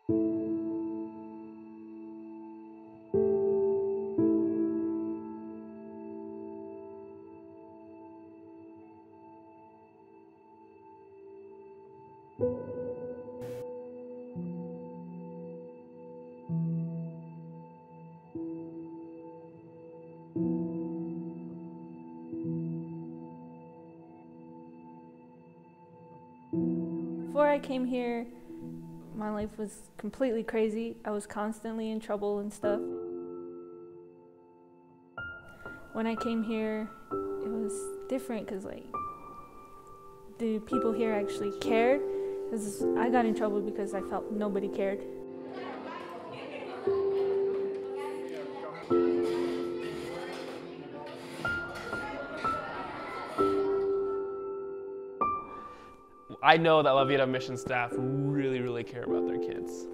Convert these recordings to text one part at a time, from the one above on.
Before I came here, my life was completely crazy. I was constantly in trouble and stuff. When I came here, it was different because the people here actually cared. Because I got in trouble because I felt nobody cared. I know that LaVida Mission staff really care about their kids.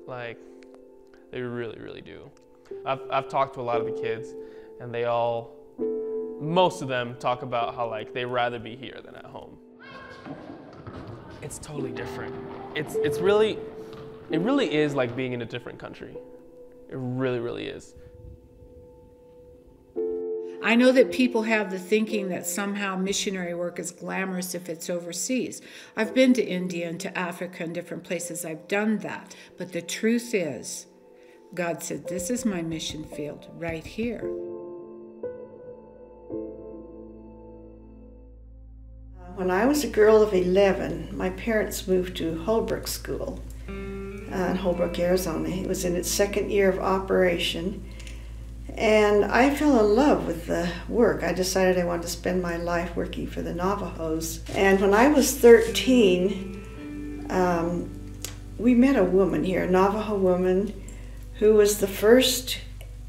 They really do. I've talked to a lot of the kids, and most of them talk about how they'd rather be here than at home. It's totally different. It really is like being in a different country. It really is. I know that people have the thinking that somehow missionary work is glamorous if it's overseas. I've been to India and to Africa and different places. I've done that. But the truth is, God said, this is my mission field right here. When I was a girl of 11, my parents moved to Holbrook School in Holbrook, Arizona. It was in its second year of operation. And I fell in love with the work. I decided I wanted to spend my life working for the Navajos. And when I was 13, we met a woman here, a Navajo woman, who was the first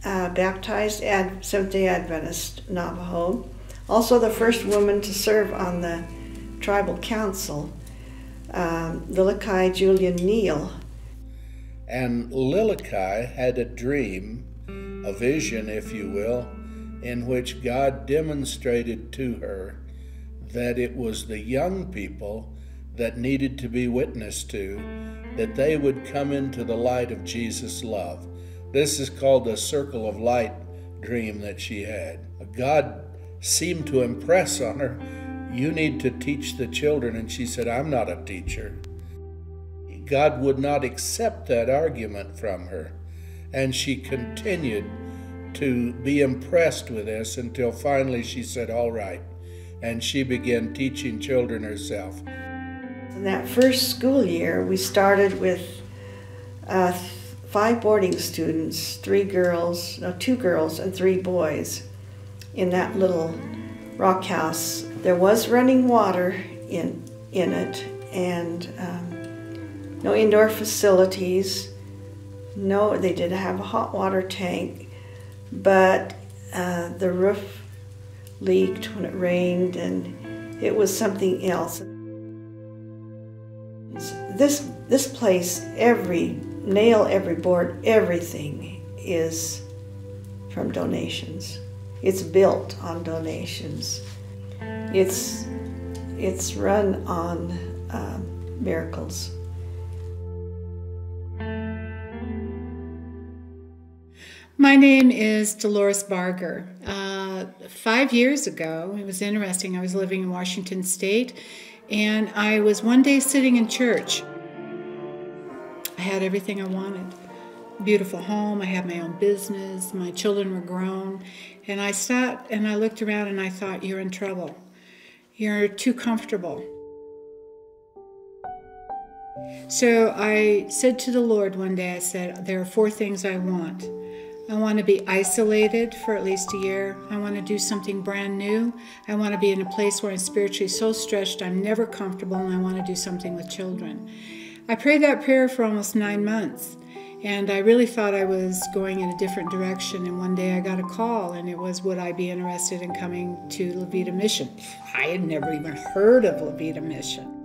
baptized Seventh-day Adventist Navajo, also the first woman to serve on the tribal council, Lilikai Julian Neal. And Lilikai had a dream, a vision, if you will, in which God demonstrated to her that it was the young people that needed to be witnessed to, that they would come into the light of Jesus' love. This is called the circle of light dream that she had. God seemed to impress on her, you need to teach the children, and she said, I'm not a teacher. God would not accept that argument from her. And she continued to be impressed with this until finally she said, all right. And she began teaching children herself. In that first school year, we started with 5 boarding students, 2 girls and 3 boys in that little rock house. There was running water in it, and no indoor facilities. No, they did have a hot water tank, but the roof leaked when it rained, and it was something else. This place, every nail, every board, everything is from donations. It's built on donations. It's run on miracles. My name is Dolores Barger. 5 years ago, it was interesting, I was living in Washington State, and I was one day sitting in church. I had everything I wanted. Beautiful home, I had my own business, my children were grown, and I sat and I looked around and I thought, you're in trouble. You're too comfortable. So I said to the Lord one day, I said, there are 4 things I want. I want to be isolated for at least a year. I want to do something brand new. I want to be in a place where I'm spiritually so stretched I'm never comfortable, and I want to do something with children. I prayed that prayer for almost 9 months, and I really thought I was going in a different direction, and one day I got a call, and it was, would I be interested in coming to LaVida Mission? I had never even heard of LaVida Mission.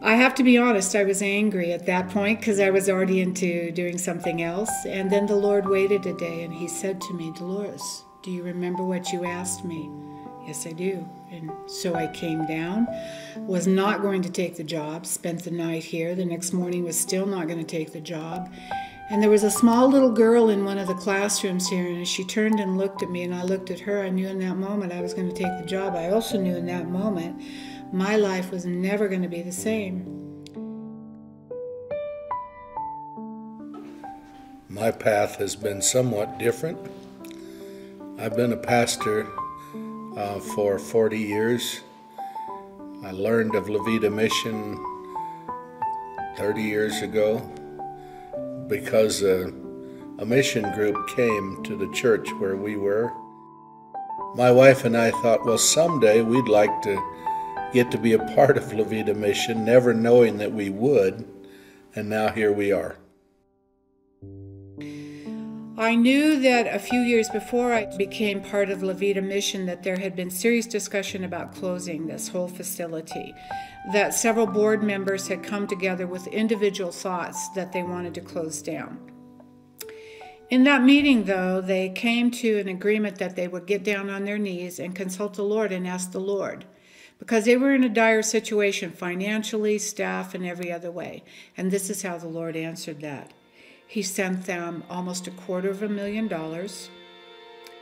I have to be honest, I was angry at that point because I was already into doing something else. And then the Lord waited a day and he said to me, Dolores, do you remember what you asked me? Yes, I do. And so I came down, was not going to take the job, spent the night here. The next morning was still not going to take the job. And there was a small little girl in one of the classrooms here, and as she turned and looked at me and I looked at her, I knew in that moment I was going to take the job. I also knew in that moment my life was never going to be the same. My path has been somewhat different. I've been a pastor for 40 years. I learned of LaVida Mission 30 years ago because a mission group came to the church where we were. My wife and I thought, well, someday we'd like to get to be a part of LaVida Mission, never knowing that we would, and now here we are. I knew that a few years before I became part of LaVida Mission that there had been serious discussion about closing this whole facility, that several board members had come together with individual thoughts that they wanted to close down. In that meeting, though, they came to an agreement that they would get down on their knees and consult the Lord and ask the Lord, because they were in a dire situation financially, staff, and every other way. And this is how the Lord answered that. He sent them almost $250,000.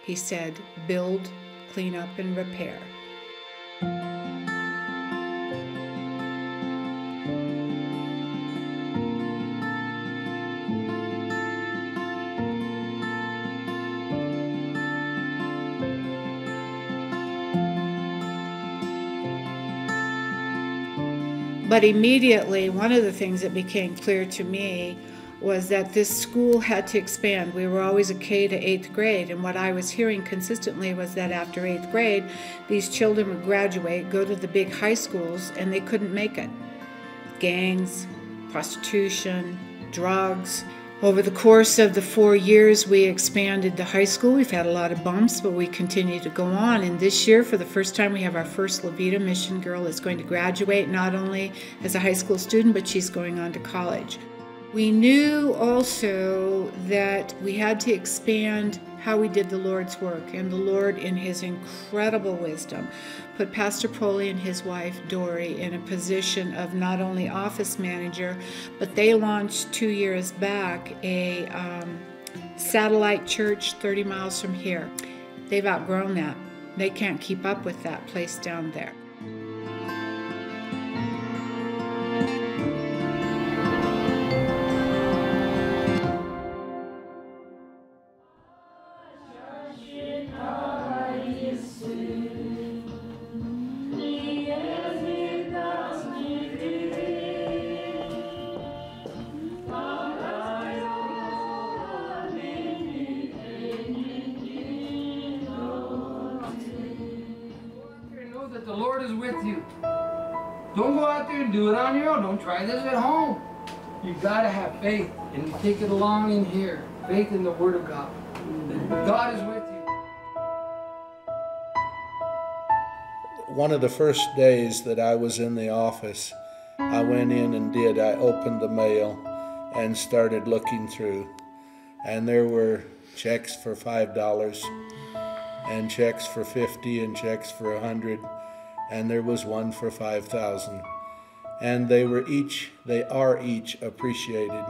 He said, build, clean up, and repair. But immediately, one of the things that became clear to me was that this school had to expand. We were always a K to 8th grade, and what I was hearing consistently was that after 8th grade, these children would graduate, go to the big high schools, and they couldn't make it. Gangs, prostitution, drugs. Over the course of the 4 years, we expanded the high school. We've had a lot of bumps, but we continue to go on. And this year, for the first time, we have our first LaVida Mission girl that's going to graduate, not only as a high school student, but she's going on to college. We knew also that we had to expand how we did the Lord's work, and the Lord, in His incredible wisdom, put Pastor Polly and his wife, Dory, in a position of not only office manager, but they launched 2 years back a satellite church 30 miles from here. They've outgrown that. They can't keep up with that place down there. That the Lord is with you. Don't go out there and do it on your own. Don't try this at home. You gotta have faith and take it along in here. Faith in the Word of God. God is with you. One of the first days that I was in the office, I went in and I opened the mail and started looking through. And there were checks for $5 and checks for $50 and checks for $100. And there was one for $5,000, and they are each appreciated.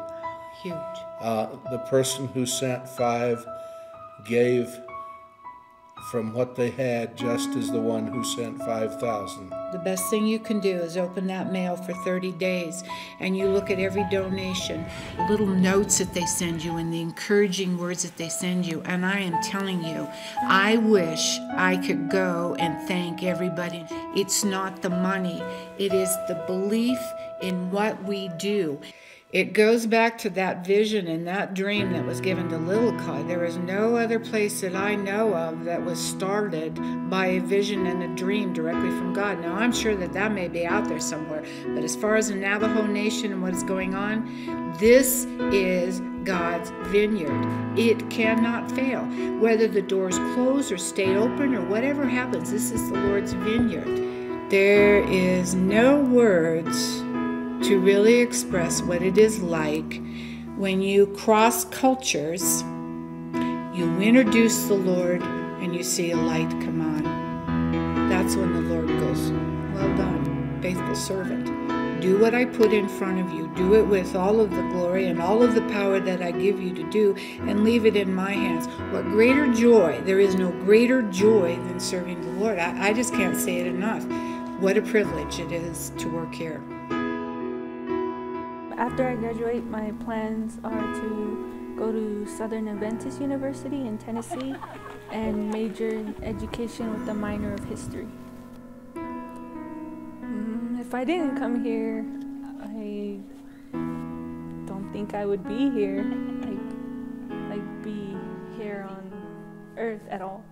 Huge. The person who sent $5 gave from what they had, just as the one who sent $5,000. The best thing you can do is open that mail for 30 days and you look at every donation, little notes that they send you and the encouraging words that they send you. And I am telling you, I wish I could go and thank everybody. It's not the money, it is the belief in what we do. It goes back to that vision and that dream that was given to Lilikai. There is no other place that I know of that was started by a vision and a dream directly from God. Now, I'm sure that that may be out there somewhere, but as far as the Navajo Nation and what is going on, this is God's vineyard. It cannot fail. Whether the doors close or stay open or whatever happens, this is the Lord's vineyard. There is no words to really express what it is like when you cross cultures, you introduce the Lord, and you see a light come on. that's when the Lord goes, well done, faithful servant. Do what I put in front of you. Do it with all of the glory and all of the power that I give you to do, and leave it in my hands. What greater joy, there is no greater joy than serving the Lord. I just can't say it enough. What a privilege it is to work here. After I graduate, my plans are to go to Southern Adventist University in Tennessee and major in education with a minor of history. If I didn't come here, I don't think I would be here, like be here on Earth at all.